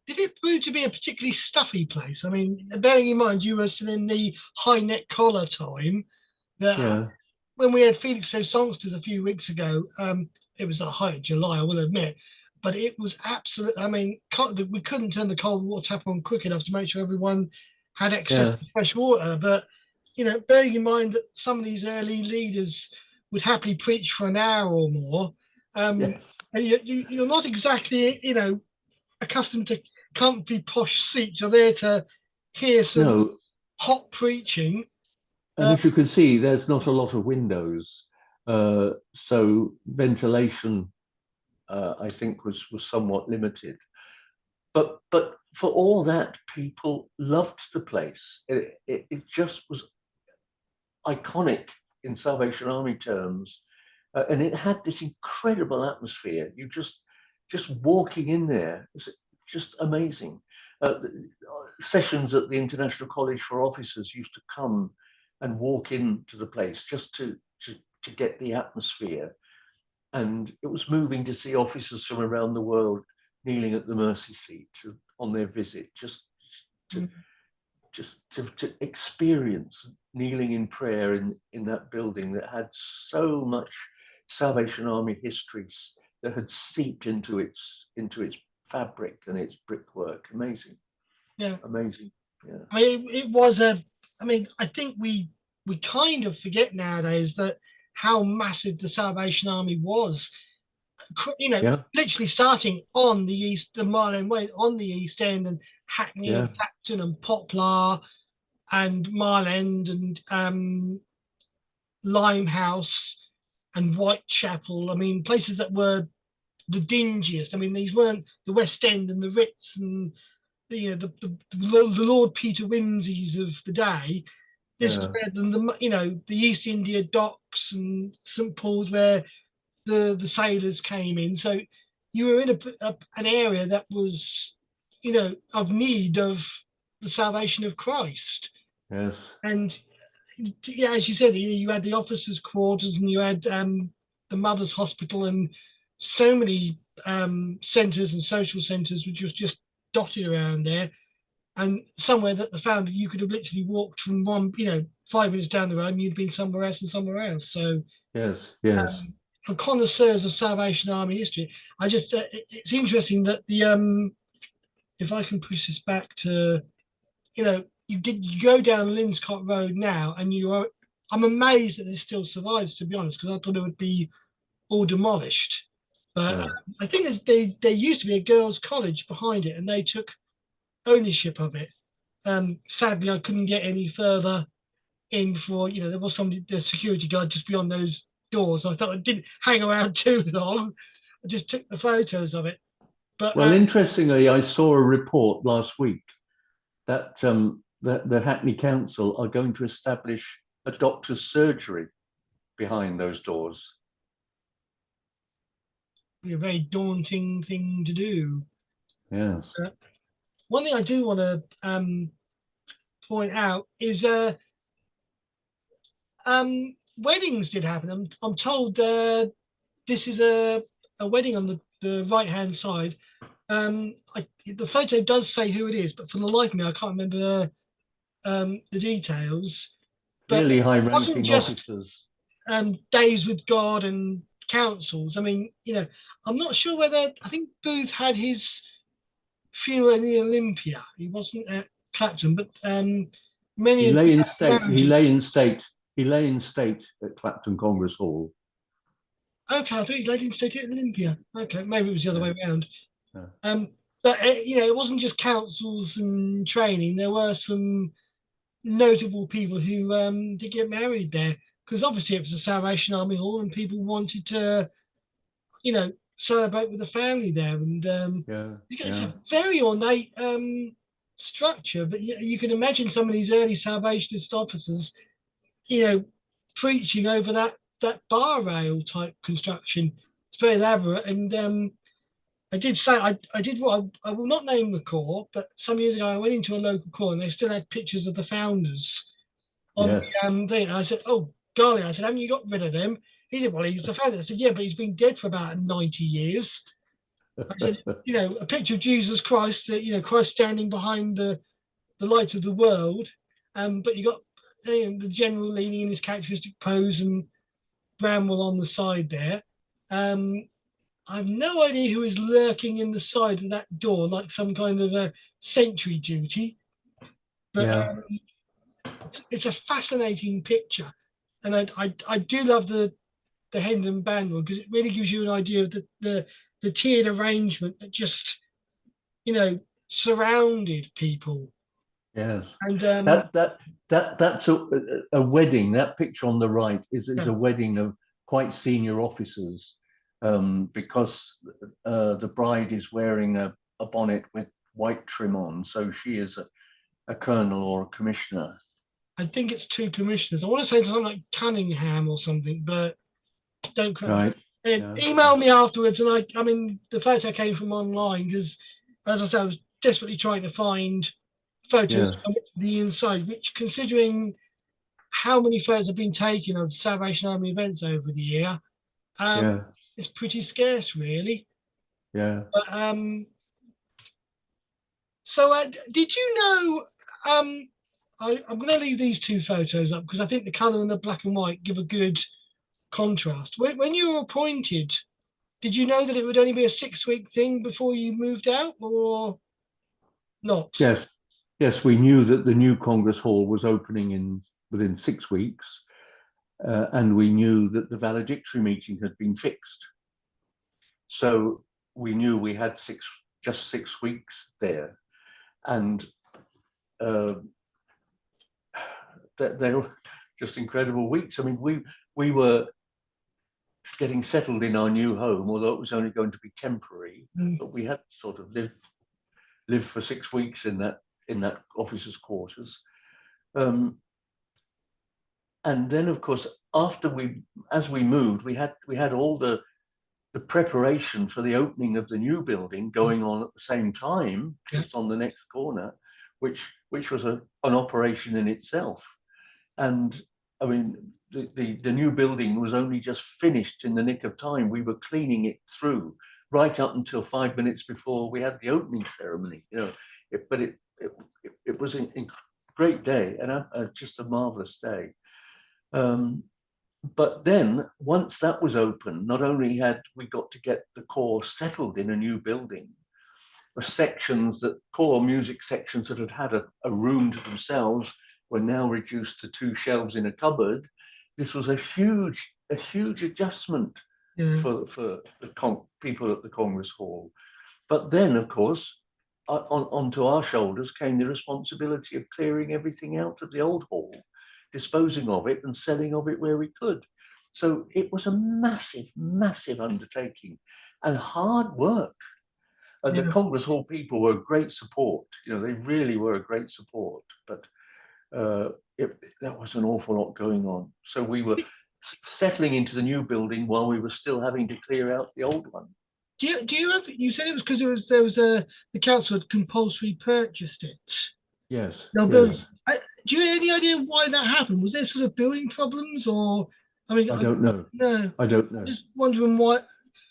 Did it prove to be a particularly stuffy place? I mean, bearing in mind you were still in the high neck collar time, that when we had Felix So Songsters a few weeks ago, it was the height of July, I will admit, but it was absolute. I mean, we couldn't turn the cold water tap on quick enough to make sure everyone had access to fresh water. But you know, bearing in mind that some of these early leaders would happily preach for an hour or more, and you're not exactly, you know, accustomed to comfy posh seats. You're there to hear some hot preaching. And as you can see, there's not a lot of windows, so ventilation, I think, was somewhat limited. But for all that, people loved the place. It just was iconic in Salvation Army terms, and it had this incredible atmosphere. You just walking in there was just amazing. Sessions at the International College for Officers used to come and walk into the place just to get the atmosphere, and it was moving to see officers from around the world kneeling at the mercy seat on their visit, just to experience kneeling in prayer in that building that had so much Salvation Army history that had seeped into its fabric and its brickwork. Amazing. Amazing. Yeah. I mean, it was I mean, I think we kind of forget nowadays that how massive the Salvation Army was. Yeah. Literally starting on the Mile End Way, on the East End, and Hackney Yeah. and Clapton and Poplar and Mile End and Limehouse and Whitechapel. I mean, places that were the dingiest. I mean, these weren't the West End and the Ritz and the Lord Peter Wimseys of the day. This is Yeah. where the East India Docks and St Paul's, where the sailors came in. So you were in an area that was, of need of the salvation of Christ. Yes. And yeah, as you said, you had the officers' quarters and you had the Mothers' Hospital, and so many centres and social centres which was just dotted around there. And somewhere that the founder, you could have literally walked from 5 minutes down the road and you'd been somewhere else and somewhere else. So Yes. Yes. for connoisseurs of Salvation Army history, it's interesting that if I can push this back to, you go down Linscott Road now, and I'm amazed that this still survives, to be honest, because I thought it would be all demolished. But Yeah. I think there used to be a girls' college behind it, and they took ownership of it. Sadly, I couldn't get any further in before, there was the security guard just beyond those doors. I thought I didn't hang around too long. I just took the photos of it. But Well, interestingly, I saw a report last week that the Hackney Council are going to establish a doctor's surgery behind those doors. a very daunting thing to do. Yes. One thing I do want to point out is weddings did happen. I'm told this is a wedding on the right hand side. The photo does say who it is, but for the life of me, I can't remember the details. But Really it wasn't high-ranking just officers. days with God and councils. I mean, I'm not sure whether, I think Booth had his funeral in the Olympia. He wasn't at Clapton, but many He of lay in the state. He lay in state. He lay in state at Clapton Congress Hall. Okay, I thought he laid in state at Olympia. Okay, maybe it was the other Yeah. way around. Yeah. But it wasn't just councils and training. There were some notable people who did get married there, because obviously it was a Salvation Army Hall, and people wanted to, celebrate with the family there. And Yeah. it's Yeah. a very ornate structure. But you can imagine some of these early Salvationist officers, preaching over that bar rail type construction. It's very elaborate. And I did say I did what I will not name the corps, but some years ago I went into a local corps and they still had pictures of the founders on Yes. the thing. And I said, "Oh, golly!" I said, "Haven't you got rid of them?" He said, "Well, he's the founder." I said, "Yeah, but he's been dead for about 90 years." I said, "A picture of Jesus Christ, Christ standing behind the light of the world, but you got the general leaning in his characteristic pose and Bramwell on the side there. I've no idea who is lurking in the side of that door, like some kind of a sentry duty. But Yeah. it's a fascinating picture, and I do love the Hendon Band one, because it really gives you an idea of the tiered arrangement that just surrounded people. Yes. And That's a wedding. That picture on the right is yeah, a wedding of quite senior officers, because the bride is wearing a bonnet with white trim on, so she is a colonel or a commissioner. I think it's two commissioners. I want to say something like Cunningham or something, but don't quote. Right. Yeah. Email me afterwards, and I mean, the photo came from online, because, as I said, I was desperately trying to find photos Yes. of the inside, which, considering how many photos have been taken of Salvation Army events over the year, Yeah. it's pretty scarce, really. Yeah. But so did you know? I'm going to leave these two photos up because I think the colour and the black and white give a good contrast. When you were appointed, did you know that it would only be a 6-week thing before you moved out, or not? Yes. Yes. We knew that the new Congress Hall was opening within 6 weeks. and we knew that the valedictory meeting had been fixed. So we knew we had just 6 weeks there, and they were just incredible weeks. I mean, we were getting settled in our new home, although it was only going to be temporary. But we had sort of lived for 6 weeks in that officers' quarters. And then, of course, as we moved, we had all the preparation for the opening of the new building going on at the same time, just on the next corner, which was an operation in itself. And I mean, the new building was only just finished in the nick of time. We were cleaning it through right up until 5 minutes before we had the opening ceremony. But it was a great day, and just a marvelous day. But then, once that was open, not only had we got to get the corps settled in a new building, corps music sections that had a room to themselves were now reduced to 2 shelves in a cupboard. This was a huge adjustment for the people at the Congress Hall. But then, of course, onto our shoulders came the responsibility of clearing everything out of the old hall, disposing of it and selling of it where we could. So it was a massive undertaking and hard work. And the Congress Hall people were great support. They really were a great support. But that was an awful lot going on. So we were settling into the new building while we were still having to clear out the old one. Do you have? You said it was because the council had compulsory purchased it. Yes. No, yes. Do you have any idea why that happened? Was there sort of building problems, or I don't know. No, I don't know. Just wondering why,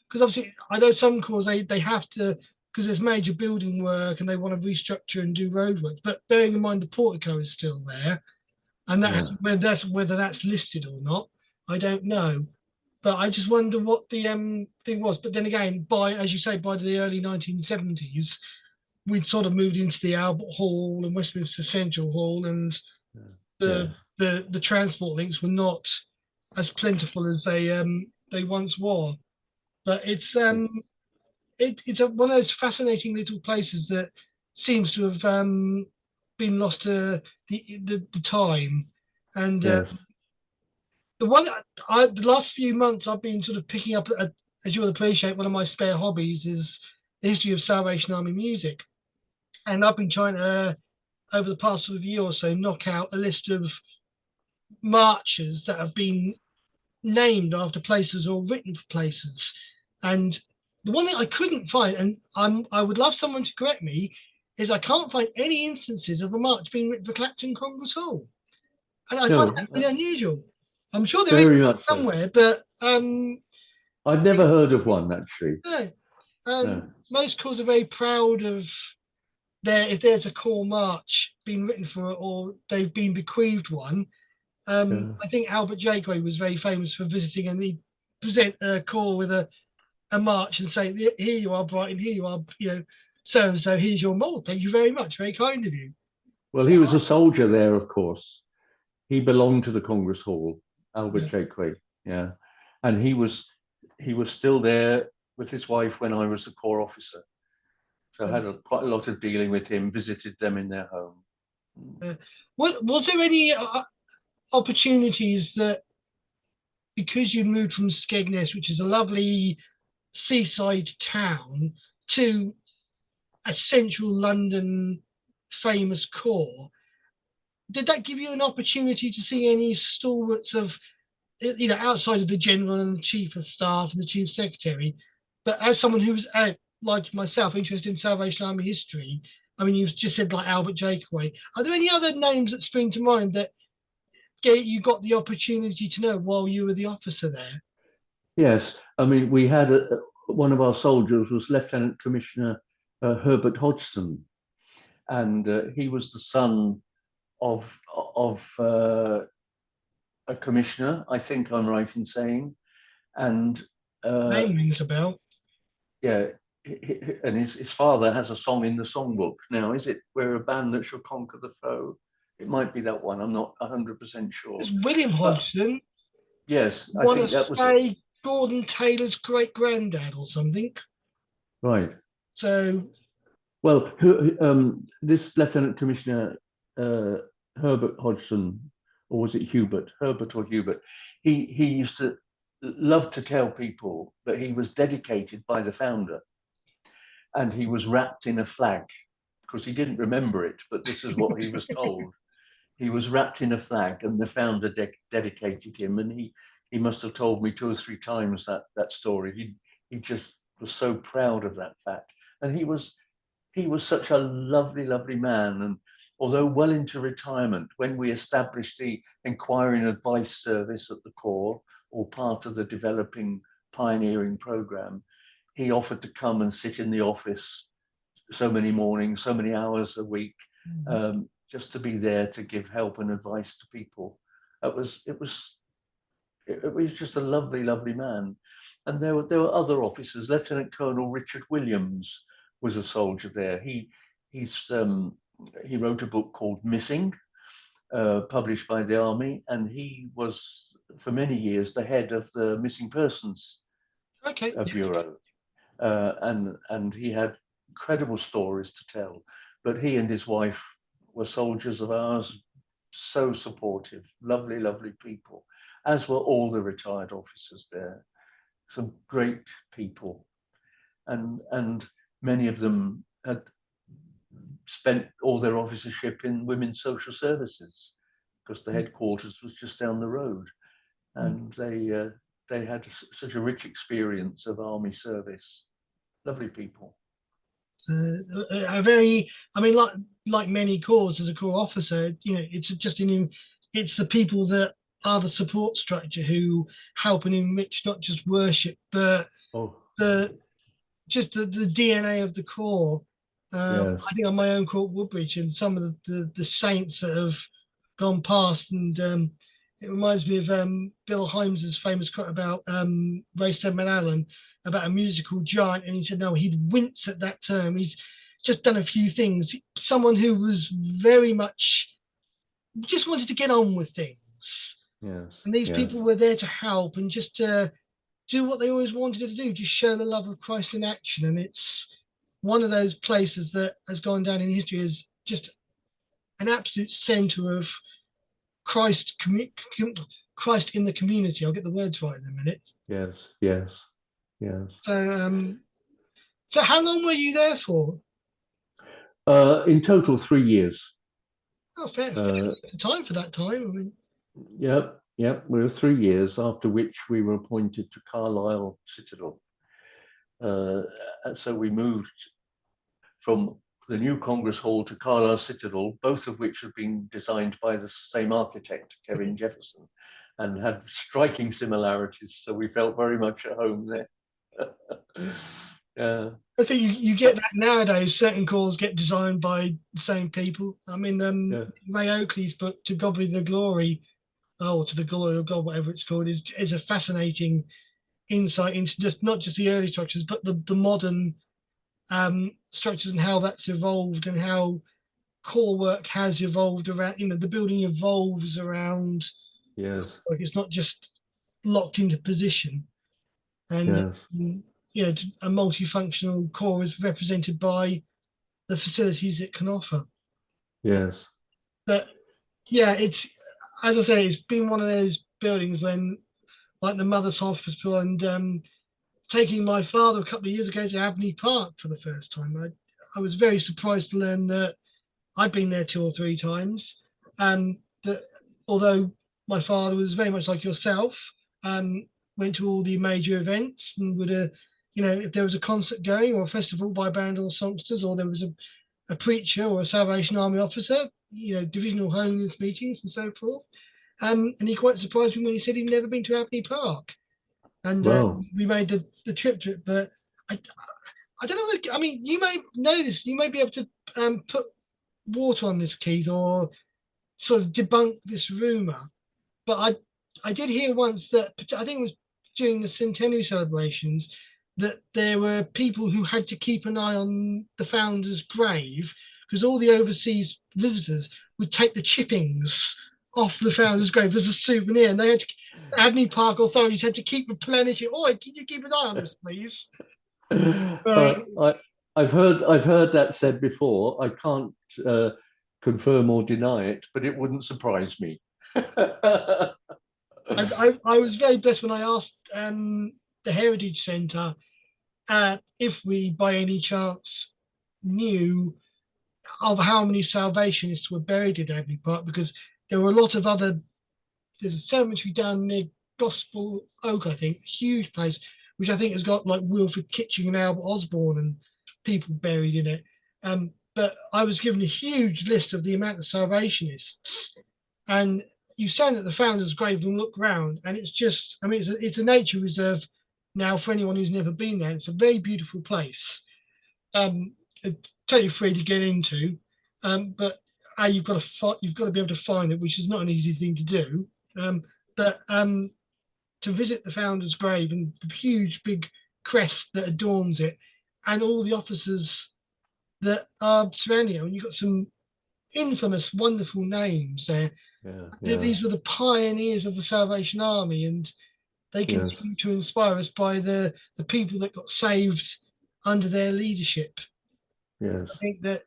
because obviously I know some corps they have to, because there's major building work and they want to restructure and do roadworks. But bearing in mind the portico is still there, and whether that's listed or not, I don't know. But I just wonder what the thing was. But then again, as you say, by the early 1970s, we'd sort of moved into the Albert Hall and Westminster Central Hall, and the transport links were not as plentiful as they once were. But it's one of those fascinating little places that seems to have been lost to the time. And the last few months I've been sort of picking up, as you'll appreciate, one of my spare hobbies is the history of Salvation Army music. And I've been trying to, over the past sort of year or so, knock out a list of marches that have been named after places or written for places. And the one thing I couldn't find, and I would love someone to correct me, is I can't find any instances of a march being written for Clapton Congress Hall. And I find that really unusual. I'm sure there is one somewhere, but I've never heard of one actually. No. Most corps are very proud of if there's a corps march being written for it or they've been bequeathed one. I think Albert Jakeway was very famous for visiting, and he'd present a corps with a march and say, "Here you are, Brighton. Here you are, so and so. Here's your mould. Thank you very much. Very kind of you." Well, he was a soldier there, of course. He belonged to the Congress Hall, Albert Jakeway. Yeah, and he was still there with his wife when I was a corps officer. So I had quite a lot of dealing with him. Visited them in their home. Was there any opportunities that, because you moved from Skegness, which is a lovely seaside town, to a central London famous corps, did that give you an opportunity to see any stalwarts of, outside of the general and the chief of staff and the chief secretary, but as someone who's like myself, interested in Salvation Army history? I mean, you've just said like Albert Jakeway. Are there any other names that spring to mind that you got the opportunity to know while you were the officer there? Yes, I mean, we had one of our soldiers was Lieutenant Commissioner Herbert Hodgson, and he was the son of a commissioner, I think I'm right in saying, and name rings a bell. Yeah, and his father has a song in the songbook. Now, is it "We're a Band That Shall Conquer the Foe"? It might be that one. I'm not 100% sure. It's William Hodgson. Yes, I Want to think that was it. say Gordon Taylor's great granddad or something. Right. So Well, this Lieutenant Commissioner uh, Herbert Hodgson, or was it Hubert? Herbert or Hubert? He used to love to tell people that he was dedicated by the founder, and he was wrapped in a flag because he didn't remember it, but this is what he was told. He was wrapped in a flag, and the founder dedicated him, and he must have told me 2 or 3 times that story. He just was so proud of that fact, and he was such a lovely, lovely man. And although well into retirement, when we established the Inquiry and Advice Service at the Corps, or part of the developing pioneering program, he offered to come and sit in the office so many mornings, so many hours a week, just to be there to give help and advice to people. It was just a lovely, lovely man. And there were other officers. Lieutenant Colonel Richard Williams was a soldier there. He wrote a book called Missing, published by the army, and he was for many years the head of the Missing Persons okay, Bureau, and he had incredible stories to tell. But he and his wife were soldiers of ours, so supportive, lovely, lovely people, as were all the retired officers there. Some great people, and many of them had spent all their officership in women's social services because the headquarters was just down the road, and they had such a rich experience of army service. Lovely people. a very, I mean, like many corps, as a corps officer, it's just it's the people that are the support structure who help and enrich not just worship, but Oh, the just the DNA of the corps. yes, I think on my own court, Woodbridge, and some of the saints that have gone past, and it reminds me of Bill Hymes's famous quote about Ray Stedman Allen about a musical giant, and he said no, he'd wince at that term. He's just done a few things. Someone who was very much just wanted to get on with things, yes, and these yes, people were there to help and just to do what they always wanted to do, just show the love of Christ in action. And it's one of those places that has gone down in history as just an absolute center of Christ, Christ in the community. I'll get the words right in a minute. yes, yes, yes. So how long were you there for? In total, 3 years. Oh, fair Uh, time for that time. I mean, yep, yep. We were 3 years, after which we were appointed to Carlisle Citadel. So we moved from the new Congress Hall to Carlisle Citadel, both of which had been designed by the same architect, Kevin Jefferson, and had striking similarities. So we felt very much at home there. Yeah. I think you get that nowadays. Certain calls get designed by the same people. I mean, Yeah. Ray Oakley's book "To God Be the Glory," or "To the Glory of God," whatever it's called, is a fascinating insight into just not just the early structures, but the modern structures and how that's evolved and how core work has evolved around. The building evolves around. Yes. Like it's not just locked into position, and Yes. a multifunctional core is represented by the facilities it can offer. Yes. But yeah, it's, as I say, it's been one of those buildings when, like the Mother's Hospital, and taking my father a couple of years ago to Abney Park for the first time. I was very surprised to learn that I'd been there 2 or 3 times, and that although my father was very much like yourself, um, went to all the major events and would, if there was a concert going or a festival by band or songsters, or there was a preacher or a Salvation Army officer, divisional holiness meetings and so forth. And he quite surprised me when he said he'd never been to Abney Park. And Well, we made the trip to it. But I, I don't know. I mean, you may know this. You may be able to put water on this, Keith, or sort of debunk this rumor. But I did hear once that, I think it was during the centenary celebrations, that there were people who had to keep an eye on the founder's grave because all the overseas visitors would take the chippings off the founder's grave as a souvenir, and they had to, Abney Park authorities had to keep replenishing. Oh, can you keep an eye on this, please? Uh, I've heard that said before. I can't confirm or deny it, but it wouldn't surprise me. I was very blessed when I asked the Heritage Centre if we, by any chance, knew of how many Salvationists were buried in Abney Park, because there were a lot of other. There's a cemetery down near Gospel Oak, I think, a huge place, which I think has got like Wilfred Kitching and Albert Osborne and people buried in it. But I was given a huge list of the amount of Salvationists, and you stand at the founder's grave and look round, and it's just, I mean, it's a nature reserve now for anyone who's never been there. It's a very beautiful place, um, totally free to get into, but you've got to be able to find it, which is not an easy thing to do. But to visit the founder's grave and the huge big crest that adorns it, and all the officers that are surrounding it, and you've got some infamous, wonderful names there. Yeah. These were the pioneers of the Salvation Army, and they Yes. continue to inspire us by the people that got saved under their leadership. Yes. I think that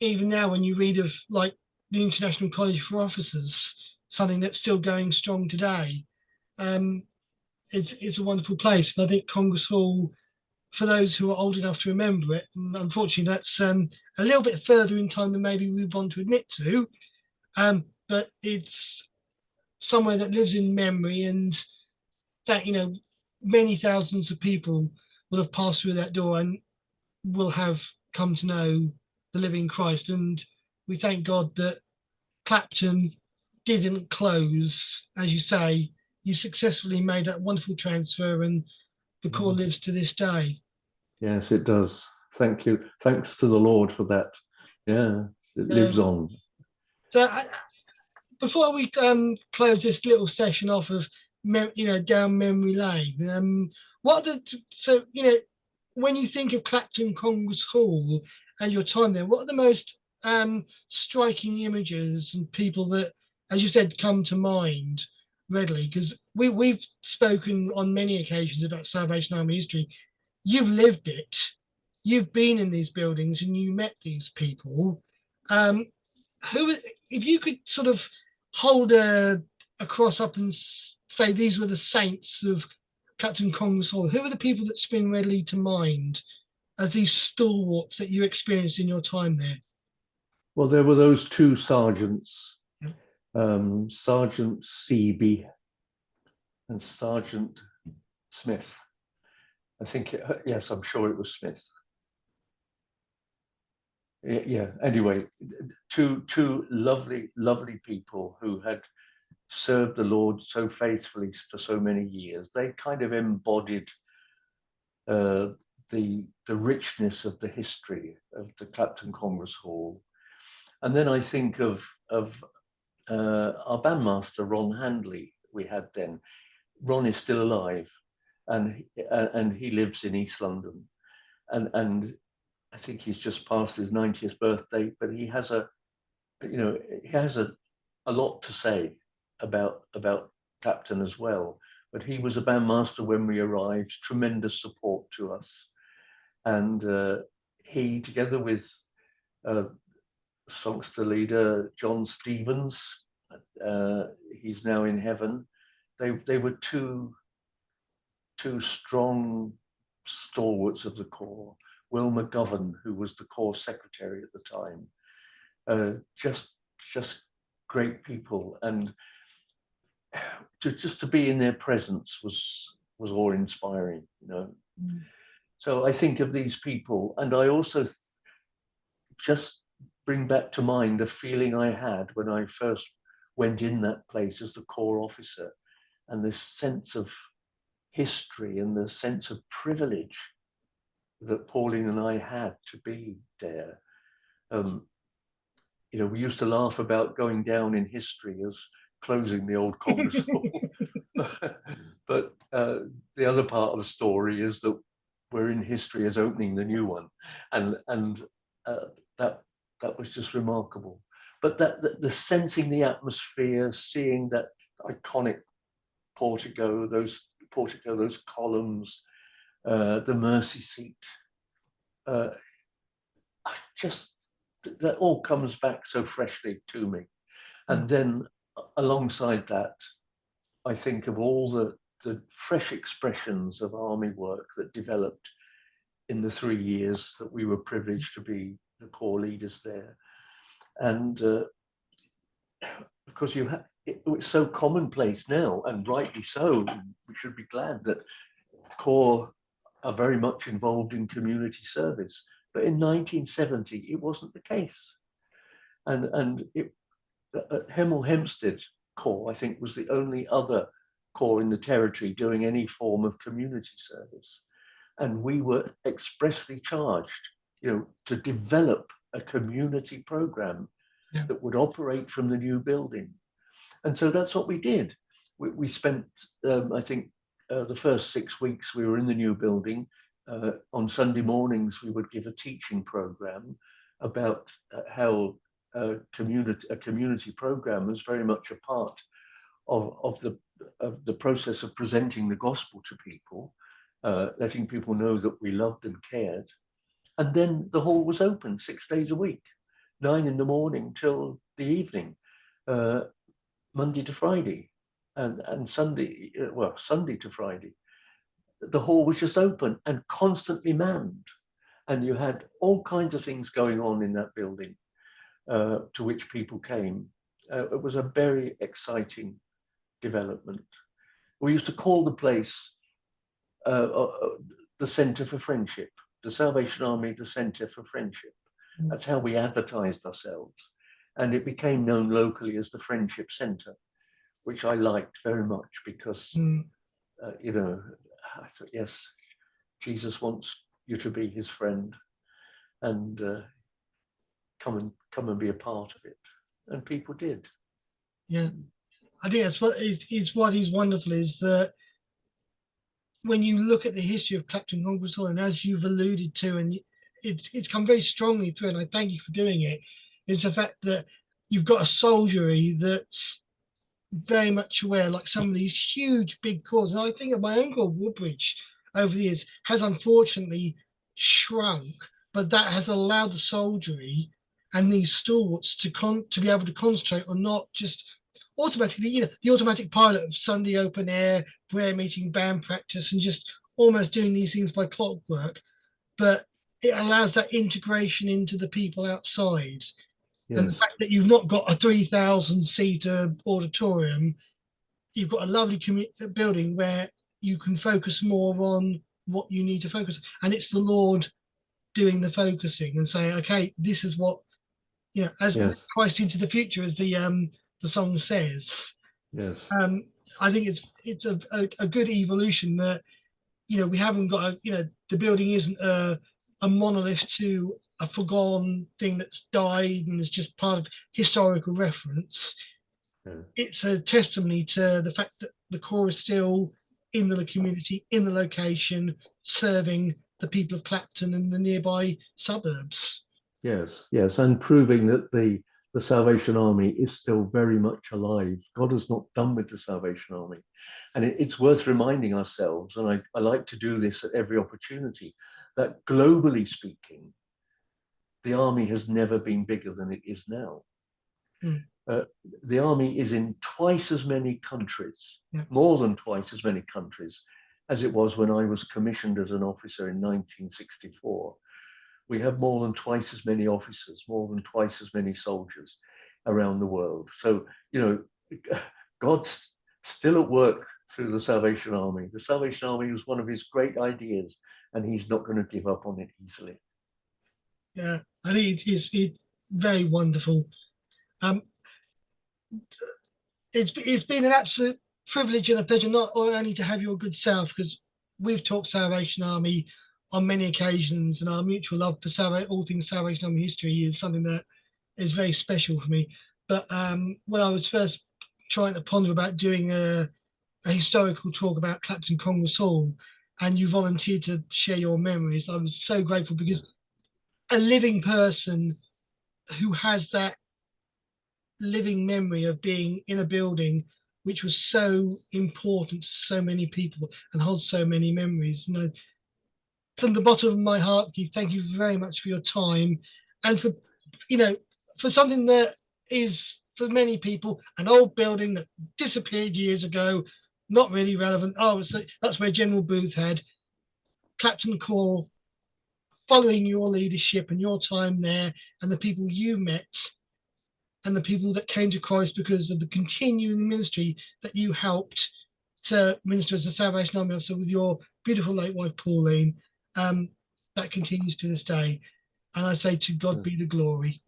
even now, when you read of like the International College for Officers, something that's still going strong today, it's a wonderful place. And I think Congress Hall, for those who are old enough to remember it, and unfortunately that's a little bit further in time than maybe we want to admit to, but it's somewhere that lives in memory, and that, many thousands of people will have passed through that door and will have come to know the living Christ. And we thank God that Clapton didn't close. As you say, you successfully made that wonderful transfer, and the core lives to this day. Yes, it does. Thank you. Thanks to the Lord for that. Yeah, it lives on. So before we close this little session off of down memory lane, what are when you think of Clapton Congress Hall and your time there, what are the most striking images and people that, as you said, come to mind readily? Because we've spoken on many occasions about Salvation Army history. You've lived it. You've been in these buildings and you met these people. Who, if you could sort of hold a cross up and say these were the saints of Clapton Congress Hall, who are the people that spring readily to mind as these stalwarts that you experienced in your time there? Well, there were those two sergeants, Sergeant Seaby and Sergeant Smith. I think, yes, I'm sure it was Smith. Yeah, anyway, two lovely people who had served the Lord so faithfully for so many years. They kind of embodied the richness of the history of the Clapton Congress Hall. And then I think of our bandmaster, Ron Handley, we had then. Ron is still alive, and he lives in East London. And I think he's just passed his 90th birthday, but he has a lot to say about Clapton as well. But he was a bandmaster when we arrived, tremendous support to us. And he, together with songster leader John Stevens, he's now in heaven. They were two strong stalwarts of the corps. Will McGovern, who was the corps secretary at the time, just great people, and just to be in their presence was awe-inspiring, So I think of these people, and I also just bring back to mind the feeling I had when I first went in that place as the corps officer, and this sense of history and the sense of privilege that Pauline and I had to be there. We used to laugh about going down in history as closing the old Congress Hall. But the other part of the story is that we're in history as opening the new one. And that was just remarkable. but the sensing the atmosphere, seeing that iconic portico, those columns, the mercy seat, I just, that all comes back so freshly to me. And then alongside that, I think of all the fresh expressions of army work that developed in the 3 years that we were privileged to be the corps leaders there. And because it's so commonplace now, and rightly so, we should be glad that corps are very much involved in community service. But in 1970, it wasn't the case. And Hemel Hempstead Corps, I think, was the only other corps in the territory doing any form of community service. And we were expressly charged, to develop a community program that would operate from the new building. And so that's what we did. We spent, I think, the first 6 weeks we were in the new building. On Sunday mornings, we would give a teaching program about how a community program was very much a part of the process of presenting the gospel to people, letting people know that we loved and cared. And then the hall was open 6 days a week, 9 in the morning till the evening, Monday to Friday, and Sunday, Sunday to Friday. The hall was just open and constantly manned. And you had all kinds of things going on in that building to which people came. It was a very exciting development. We used to call the place the Centre for Friendship, the Salvation Army, the Centre for Friendship. That's how we advertised ourselves. And it became known locally as the Friendship Centre, which I liked very much because, I thought, yes, Jesus wants you to be his friend and come and be a part of it. And people did. Yeah, I think that's what is wonderful is that when you look at the history of Clapton Congress Hall, and as you've alluded to, and it's come very strongly through, and I thank you for doing it, is the fact that you've got a soldiery that's very much aware, like some of these huge big corps. And I think of my own corps, Woodbridge, over the years has unfortunately shrunk, but that has allowed the soldiery and these stalwarts to be able to concentrate on not just automatically, the automatic pilot of Sunday open air, prayer meeting, band practice, and just almost doing these things by clockwork, but it allows that integration into the people outside. Yes. And the fact that you've not got a 3,000-seater auditorium, you've got a lovely building where you can focus more on what you need to focus. And it's the Lord doing the focusing and saying, okay, this is what, as Christ into the future, as the song says. Yes. I think it's a good evolution that, we haven't got the building isn't a monolith to a forgone thing that's died and is just part of historical reference. Yeah. It's a testimony to the fact that the corps is still in the community, in the location, serving the people of Clapton and the nearby suburbs. Yes, and proving that the Salvation Army is still very much alive. God is not done with the Salvation Army. And it's worth reminding ourselves, and I like to do this at every opportunity, that globally speaking, the army has never been bigger than it is now. The army is in twice as many countries, more than twice as many countries, as it was when I was commissioned as an officer in 1964. We have more than twice as many officers, more than twice as many soldiers around the world. So, God's still at work through the Salvation Army. The Salvation Army was one of his great ideas, and he's not going to give up on it easily. Yeah, I think it's very wonderful. It's been an absolute privilege and a pleasure not only to have your good self, because we've talked Salvation Army on many occasions, and our mutual love for all things Salvation Army history is something that is very special for me. But when I was first trying to ponder about doing a historical talk about Clapton Congress Hall, and you volunteered to share your memories, I was so grateful, because a living person who has that living memory of being in a building which was so important to so many people and holds so many memories. And from the bottom of my heart, Keith, thank you very much for your time and for, you know, for something that is for many people an old building that disappeared years ago, not really relevant. Oh, so that's where General Booth had Clapton Core. Following your leadership and your time there, and the people you met, and the people that came to Christ because of the continuing ministry that you helped to minister as a Salvation Army officer with your beautiful late wife Pauline, that continues to this day. And I say, to God be the glory.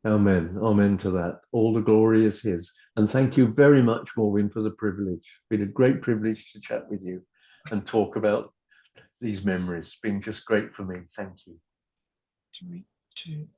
Amen. Amen to that. All the glory is his. And thank you very much, Maureen, for the privilege. It's been a great privilege to chat with you and talk about these memories. It's been just great for me. Thank you. 3, 2.